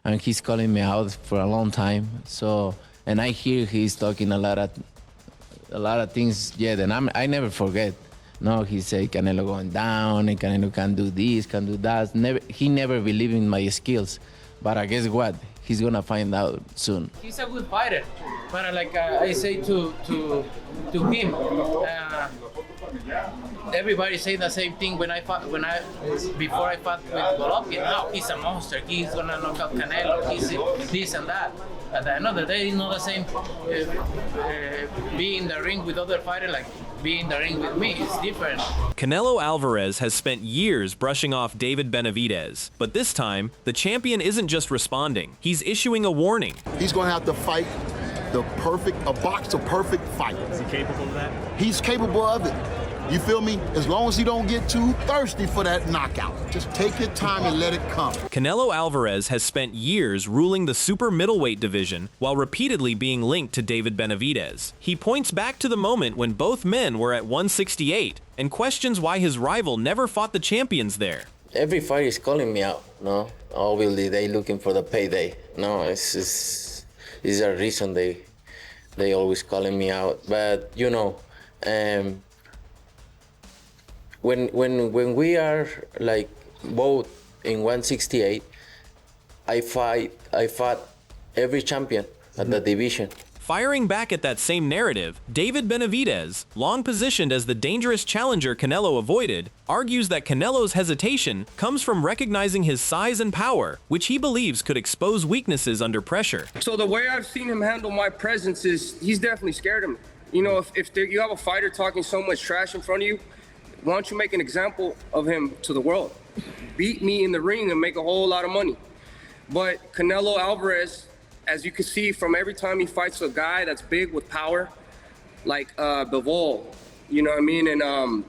and he's calling me out for a long time. So, and I hear he's talking a lot of things. Yeah, and I never forget. No, he said Canelo going down, and Canelo can do this, can do that. He never believed in my skills, but I guess what? He's gonna find out soon. He's a good fighter, but like I say to him, everybody say the same thing before I fought with Golovkin. Now he's a monster. He's gonna knock out Canelo. He's this and that. At the end of the day, it's not the same. Be in the ring with other fighters like be in the ring with me. It's different. Canelo Alvarez has spent years brushing off David Benavidez, but this time the champion isn't just responding. He's issuing a warning. He's going to have to fight box a perfect fight. Is he capable of that? He's capable of it. You feel me? As long as he don't get too thirsty for that knockout. Just take your time and let it come. Canelo Alvarez has spent years ruling the super middleweight division while repeatedly being linked to David Benavidez. He points back to the moment when both men were at 168 and questions why his rival never fought the champions there. Every fight is calling me out, no? Obviously, they looking for the payday. No, it's a reason they always calling me out. But, you know, when we are like both in 168, I fought every champion at the division. Firing back at that same narrative, David Benavidez, long positioned as the dangerous challenger Canelo avoided, argues that Canelo's hesitation comes from recognizing his size and power, which he believes could expose weaknesses under pressure. So the way I've seen him handle my presence is he's definitely scared of me. You know, if you have a fighter talking so much trash in front of you, why don't you make an example of him to the world? Beat me in the ring and make a whole lot of money. But Canelo Alvarez, as you can see from every time he fights a guy that's big with power, like Bivol, you know what I mean? And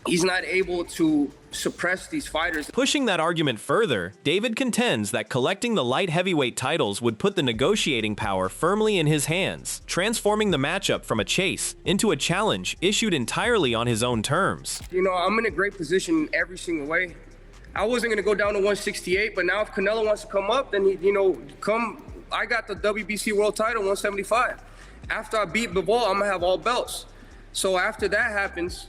he's not able to suppress these fighters. Pushing that argument further, David contends that collecting the light heavyweight titles would put the negotiating power firmly in his hands, transforming the matchup from a chase into a challenge issued entirely on his own terms. You know, I'm in a great position every single way. I wasn't going to go down to 168, but now if Canelo wants to come up, then I got the WBC world title, 175. After I beat Bivol, I'm gonna have all belts. So after that happens,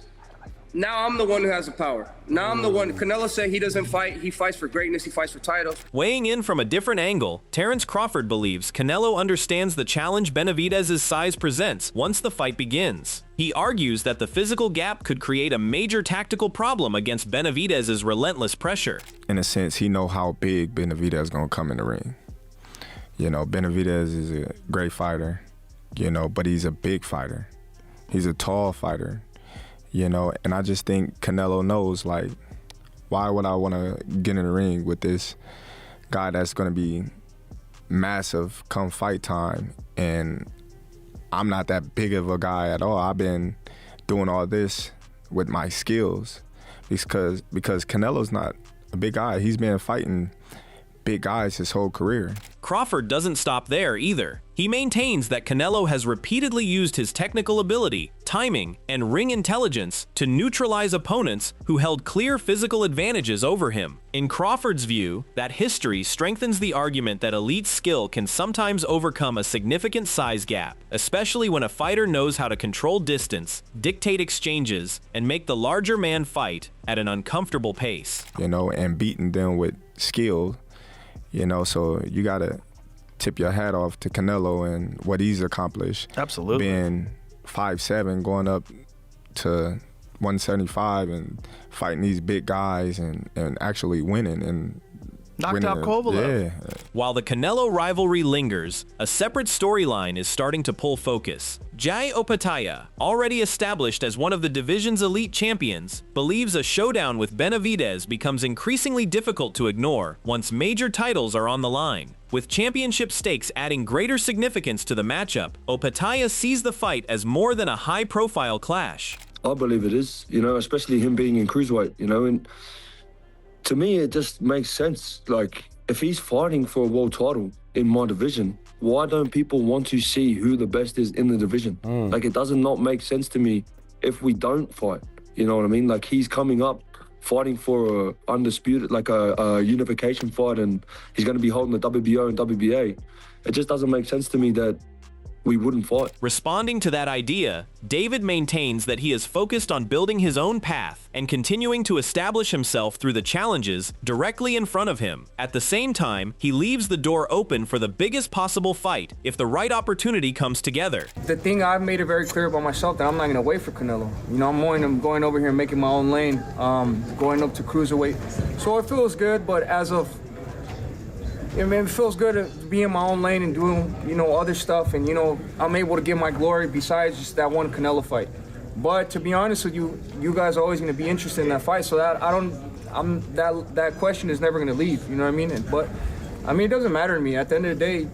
now I'm the one who has the power. Now I'm the one. Canelo said he doesn't fight. He fights for greatness. He fights for titles. Weighing in from a different angle, Terrence Crawford believes Canelo understands the challenge Benavidez's size presents once the fight begins. He argues that the physical gap could create a major tactical problem against Benavidez's relentless pressure. In a sense, he know how big Benavidez is gonna come in the ring. You know, Benavidez is a great fighter, you know, but he's a big fighter. He's a tall fighter, you know, and I just think Canelo knows, like, why would I want to get in the ring with this guy that's going to be massive come fight time? And I'm not that big of a guy at all. I've been doing all this with my skills because Canelo's not a big guy. He's been fighting big guys his whole career. Crawford doesn't stop there either. He maintains that Canelo has repeatedly used his technical ability, timing, and ring intelligence to neutralize opponents who held clear physical advantages over him. In Crawford's view, that history strengthens the argument that elite skill can sometimes overcome a significant size gap, especially when a fighter knows how to control distance, dictate exchanges, and make the larger man fight at an uncomfortable pace. You know, and beating them with skill. You know, so you got to tip your hat off to Canelo and what he's accomplished. Absolutely. Being 5'7", going up to 175 and fighting these big guys and actually winning and knocked out Kovalev. Yeah. While the Canelo rivalry lingers, a separate storyline is starting to pull focus. Jai Opetaia, already established as one of the division's elite champions, believes a showdown with Benavidez becomes increasingly difficult to ignore once major titles are on the line. With championship stakes adding greater significance to the matchup, Opetaia sees the fight as more than a high-profile clash. I believe it is, you know, especially him being in cruiserweight, you know, and to me, it just makes sense. Like, if he's fighting for a world title in my division, why don't people want to see who the best is in the division? Like, it does not make sense to me if we don't fight. You know what I mean? Like, he's coming up fighting for a undisputed, like a unification fight, and he's going to be holding the WBO and WBA. It just doesn't make sense to me that we wouldn't fight. Responding to that idea, David maintains that he is focused on building his own path and continuing to establish himself through the challenges directly in front of him. At the same time, he leaves the door open for the biggest possible fight if the right opportunity comes together. The thing I've made it very clear about myself that I'm not going to wait for Canelo. You know, I'm going over here and making my own lane, going up to cruiserweight. So it feels good, but as of I mean, it feels good to be in my own lane and doing, you know, other stuff, and, you know, I'm able to get my glory besides just that one Canelo fight. But to be honest with you, you guys are always going to be interested in that fight, so that that question is never going to leave, you know what I mean? But I mean, it doesn't matter to me. At the end of the day,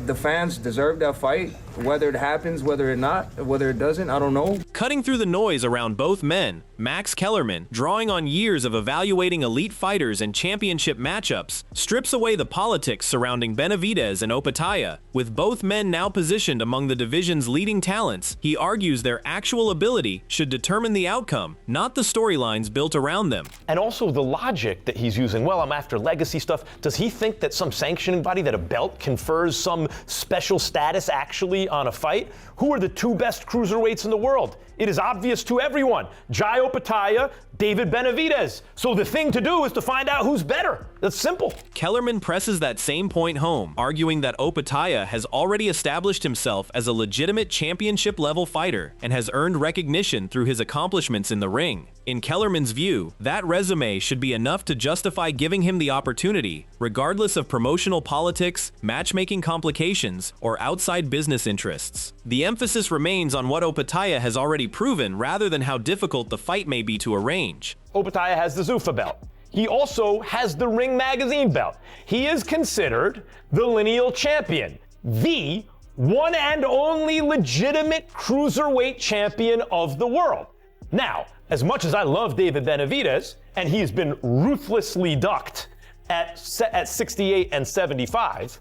the fans deserve that fight, whether it happens, whether it doesn't, I don't know. Cutting through the noise around both men, Max Kellerman, drawing on years of evaluating elite fighters and championship matchups, strips away the politics surrounding Benavidez and Opetaia. With both men now positioned among the division's leading talents, he argues their actual ability should determine the outcome, not the storylines built around them. And also the logic that he's using. Well, I'm after legacy stuff. Does he think that some sanctioning body, that a belt confers some special status actually on a fight? Who are the two best cruiserweights in the world? It is obvious to everyone. Jai Opetaia, David Benavidez. So the thing to do is to find out who's better. That's simple. Kellerman presses that same point home, arguing that Opetaia has already established himself as a legitimate championship-level fighter and has earned recognition through his accomplishments in the ring. In Kellerman's view, that resume should be enough to justify giving him the opportunity, regardless of promotional politics, matchmaking complications, or outside business interests. The emphasis remains on what Opetaia has already proven rather than how difficult the fight may be to arrange. Opetaia has the Zuffa belt. He also has the Ring Magazine belt. He is considered the lineal champion, the one and only legitimate cruiserweight champion of the world. Now, as much as I love David Benavidez, and he's been ruthlessly ducked at 68 and 75,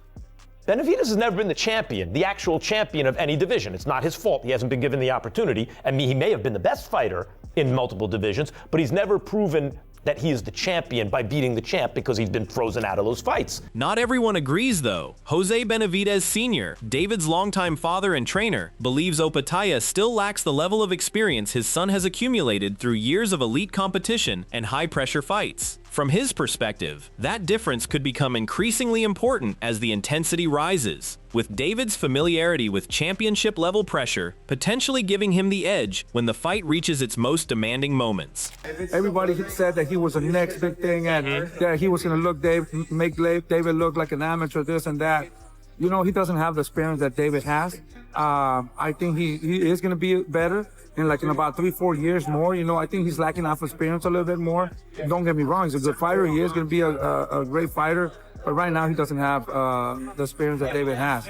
Benavidez has never been the champion, the actual champion of any division. It's not his fault. He hasn't been given the opportunity. I mean, he may have been the best fighter in multiple divisions, but he's never proven that he is the champion by beating the champ because he's been frozen out of those fights. Not everyone agrees, though. Jose Benavidez Sr., David's longtime father and trainer, believes Opetaia still lacks the level of experience his son has accumulated through years of elite competition and high-pressure fights. From his perspective, that difference could become increasingly important as the intensity rises, with David's familiarity with championship-level pressure potentially giving him the edge when the fight reaches its most demanding moments. Everybody said that he was the next big thing and that he was going to make David look like an amateur, this and that. You know, he doesn't have the experience that David has. I think he is going to be better in about 3-4 years more. You know, I think he's lacking off experience a little bit more. Don't get me wrong, he's a good fighter. He is going to be a great fighter. But right now, he doesn't have the experience that David has.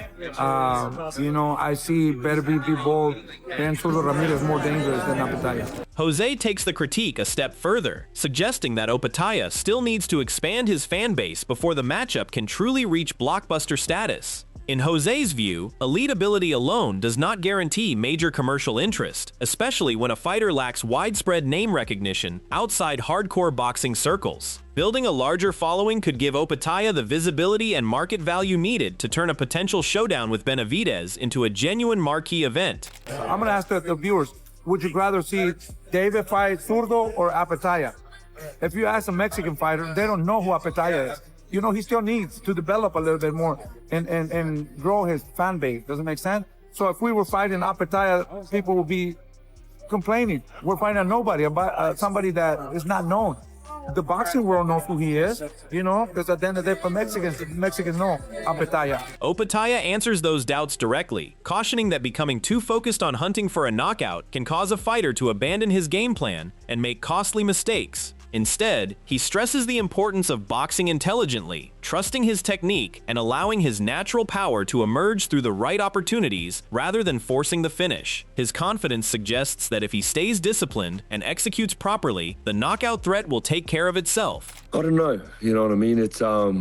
You know, I see better be bold, and Zurdo Ramirez more dangerous than Opetaia. Jose takes the critique a step further, suggesting that Opetaia still needs to expand his fan base before the matchup can truly reach blockbuster status. In Jose's view, elite ability alone does not guarantee major commercial interest, especially when a fighter lacks widespread name recognition outside hardcore boxing circles. Building a larger following could give Opetaia the visibility and market value needed to turn a potential showdown with Benavidez into a genuine marquee event. I'm going to ask the viewers, would you rather see David fight Zurdo or Opetaia? If you ask a Mexican fighter, they don't know who Opetaia is. You know, he still needs to develop a little bit more and grow his fan base. Does it make sense? So if we were fighting Opetaia, people would be complaining. We're fighting nobody, about somebody that is not known. The boxing world knows who he is, you know, because at the end of the day, for Mexicans know Opetaia. Opetaia answers those doubts directly, cautioning that becoming too focused on hunting for a knockout can cause a fighter to abandon his game plan and make costly mistakes. Instead, he stresses the importance of boxing intelligently, trusting his technique and allowing his natural power to emerge through the right opportunities rather than forcing the finish. His confidence suggests that if he stays disciplined and executes properly, the knockout threat will take care of itself. I don't know, you know what I mean? It's I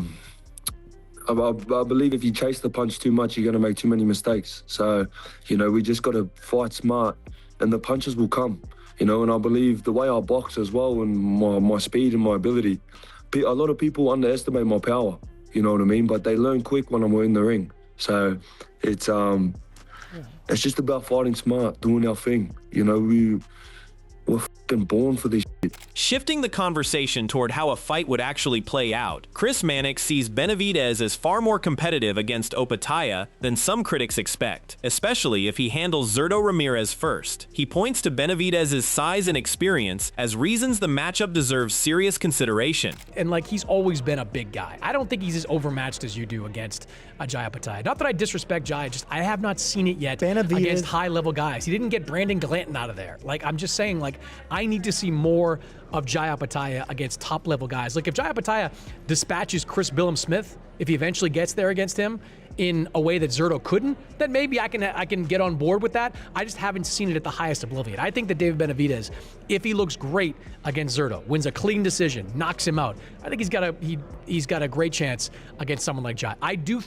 believe if you chase the punch too much, you're going to make too many mistakes. So, you know, we just got to fight smart and the punches will come. you know, and I believe the way I box as well and my speed and my ability, a lot of people underestimate my power, you know what I mean? But they learn quick when I'm in the ring. So it's just about fighting smart, doing our thing. You know, we're fucking born for this shit. Shifting the conversation toward how a fight would actually play out, Chris Mannix sees Benavidez as far more competitive against Opetaia than some critics expect, especially if he handles Zurdo Ramirez first. He points to Benavidez's size and experience as reasons the matchup deserves serious consideration. And like, he's always been a big guy. I don't think he's as overmatched as you do against Jai Opetaia. Not that I disrespect Jai, just I have not seen it yet against high-level guys. He didn't get Brandon Glanton out of there. Like, I'm just saying, like, I need to see more of Jai Opetaia against top-level guys. Like, if Jai Opetaia dispatches Chris Billum-Smith, if he eventually gets there against him in a way that Zurdo couldn't, then maybe I can get on board with that. I just haven't seen it at the highest oblivion. I think that David Benavidez, if he looks great against Zurdo, wins a clean decision, knocks him out, I think he's got a great chance against someone like Jai. I do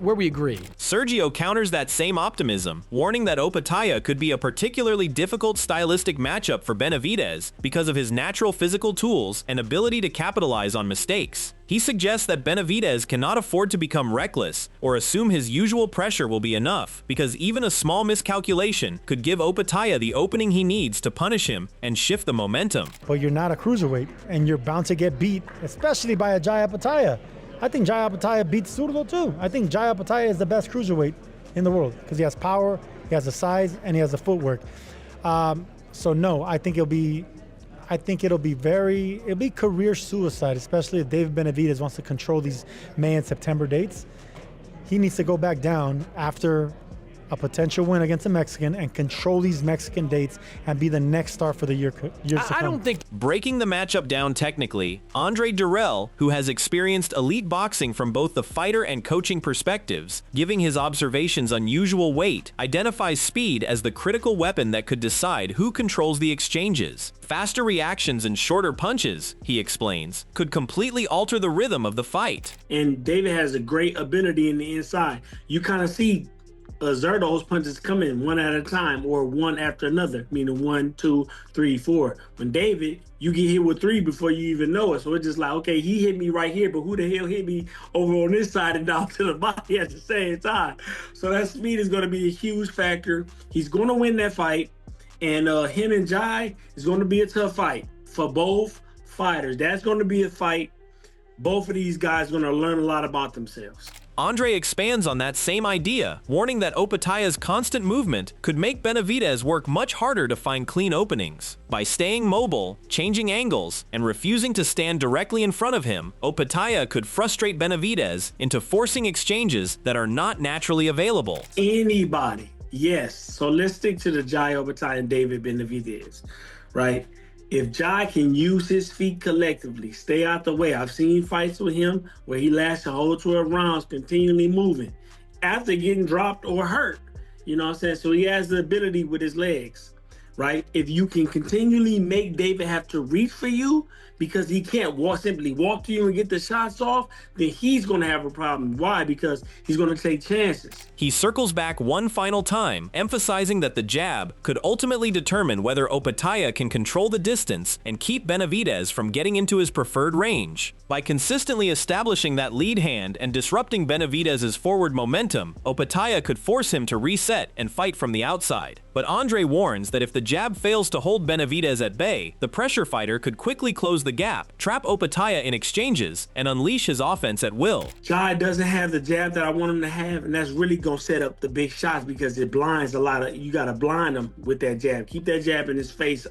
where we agree. Sergio counters that same optimism, warning that Opetaia could be a particularly difficult stylistic matchup for Benavidez because of his natural physical tools and ability to capitalize on mistakes. He suggests that Benavidez cannot afford to become reckless or assume his usual pressure will be enough, because even a small miscalculation could give Opetaia the opening he needs to punish him and shift the momentum. But you're not a cruiserweight, and you're bound to get beat, especially by a Jai Opetaia. I think Jai Opetaia beats Zurdo too. I think Jai Opetaia is the best cruiserweight in the world because he has power, he has the size, and he has the footwork. So no, I think it'll be career suicide, especially if David Benavidez wants to control these May and September dates. He needs to go back down after a potential win against a Mexican and control these Mexican dates and be the next star for the years to come. I don't think... Breaking the matchup down technically, Andre Durrell, who has experienced elite boxing from both the fighter and coaching perspectives, giving his observations unusual weight, identifies speed as the critical weapon that could decide who controls the exchanges. Faster reactions and shorter punches, he explains, could completely alter the rhythm of the fight. And David has a great ability in the inside. You kind of see Zurdo's punches come in one at a time or one after another, meaning 1, 2, 3, 4. When David, you get hit with 3 before you even know it. So it's just like, okay, he hit me right here, but who the hell hit me over on this side and down to the body at the same time? So that speed is going to be a huge factor. He's going to win that fight, and him and Jai is going to be a tough fight for both fighters. That's going to be a fight. Both of these guys are going to learn a lot about themselves. Andre expands on that same idea, warning that Opetaia's constant movement could make Benavidez work much harder to find clean openings. By staying mobile, changing angles, and refusing to stand directly in front of him, Opetaia could frustrate Benavidez into forcing exchanges that are not naturally available. Anybody, yes. So let's stick to the Jai Opetaia and David Benavidez, right? If Jai can use his feet collectively, stay out the way. I've seen fights with him where he lasts a whole 12 rounds continually moving after getting dropped or hurt. You know what I'm saying? So he has the ability with his legs, right? If you can continually make David have to reach for you because he can't simply walk to you and get the shots off, then he's going to have a problem. Why? Because he's going to take chances. He circles back one final time, emphasizing that the jab could ultimately determine whether Opetaia can control the distance and keep Benavidez from getting into his preferred range. By consistently establishing that lead hand and disrupting Benavidez's forward momentum, Opetaia could force him to reset and fight from the outside. But Andre warns that if the jab fails to hold Benavidez at bay, the pressure fighter could quickly close the gap, trap Opetaia in exchanges, and unleash his offense at will. Jai doesn't have the jab that I want him to have, and that's really going to set up the big shots because it blinds a lot of, you got to blind him with that jab. Keep that jab in his face,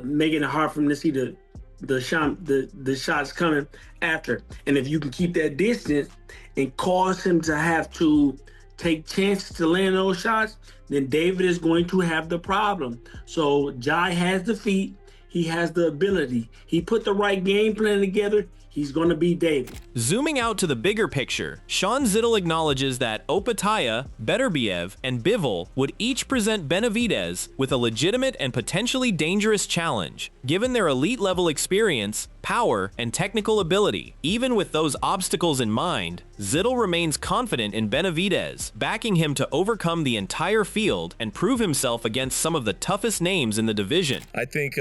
making it hard for him to see the shots coming after. And if you can keep that distance and cause him to have to take chances to land those shots, then David is going to have the problem. So Jai has the feet, he has the ability. He put the right game plan together, He's going to beat David. Zooming out to the bigger picture, Sean Zittel acknowledges that Opetaia, Beterbiev, and Bivol would each present Benavidez with a legitimate and potentially dangerous challenge, given their elite-level experience, power, and technical ability. Even with those obstacles in mind, Zittel remains confident in Benavidez, backing him to overcome the entire field and prove himself against some of the toughest names in the division. I think,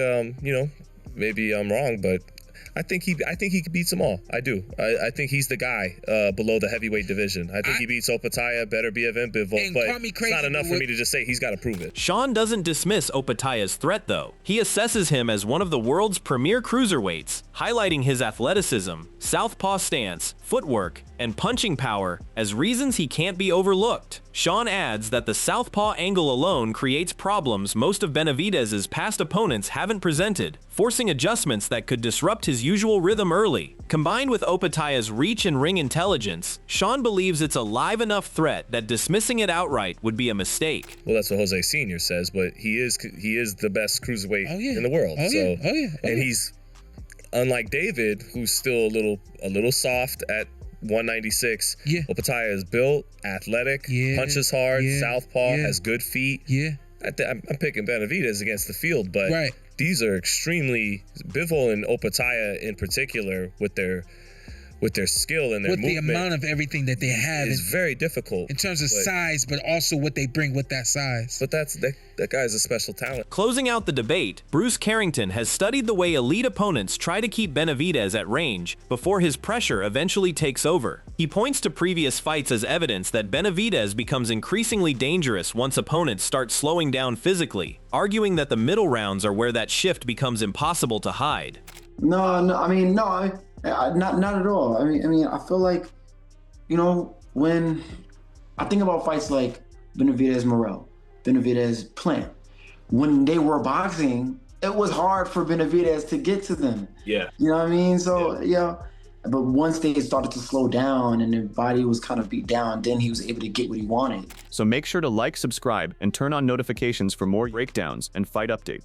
maybe I'm wrong, but I think he could beat them all. I do. I think he's the guy below the heavyweight division. I think he beats Opetaia, Beterbiev, and Bivol, but it's not enough for me to just say he's got to prove it. Sean doesn't dismiss Opetaia's threat, though. He assesses him as one of the world's premier cruiserweights, highlighting his athleticism, southpaw stance, footwork, and punching power as reasons he can't be overlooked. Sean adds that the southpaw angle alone creates problems most of Benavidez's past opponents haven't presented, forcing adjustments that could disrupt his usual rhythm early. Combined with Opetaia's reach and ring intelligence, Sean believes it's a live enough threat that dismissing it outright would be a mistake. Well, that's what Jose Sr. says, but he is the best cruiserweight in the world. And he's unlike David, who's still a little soft at 196. Opetaia is built, athletic, punches hard, southpaw, has good feet. I'm picking Benavidez against the field, but these are extremely, Bivol and Opetaia in particular, with their skill and their movement, the amount of everything that they have is very difficult in terms of size, but also what they bring with that size. But that guy's a special talent. Closing out the debate, Bruce Carrington has studied the way elite opponents try to keep Benavidez at range before his pressure eventually takes over. He points to previous fights as evidence that Benavidez becomes increasingly dangerous once opponents start slowing down physically, arguing that the middle rounds are where that shift becomes impossible to hide. No, not at all. I mean, I feel like, when I think about fights like Benavidez-Morrell, Benavidez-Plant, when they were boxing, it was hard for Benavidez to get to them. Yeah. You know what I mean? So, but once they started to slow down and their body was kind of beat down, then he was able to get what he wanted. So make sure to like, subscribe, and turn on notifications for more breakdowns and fight updates.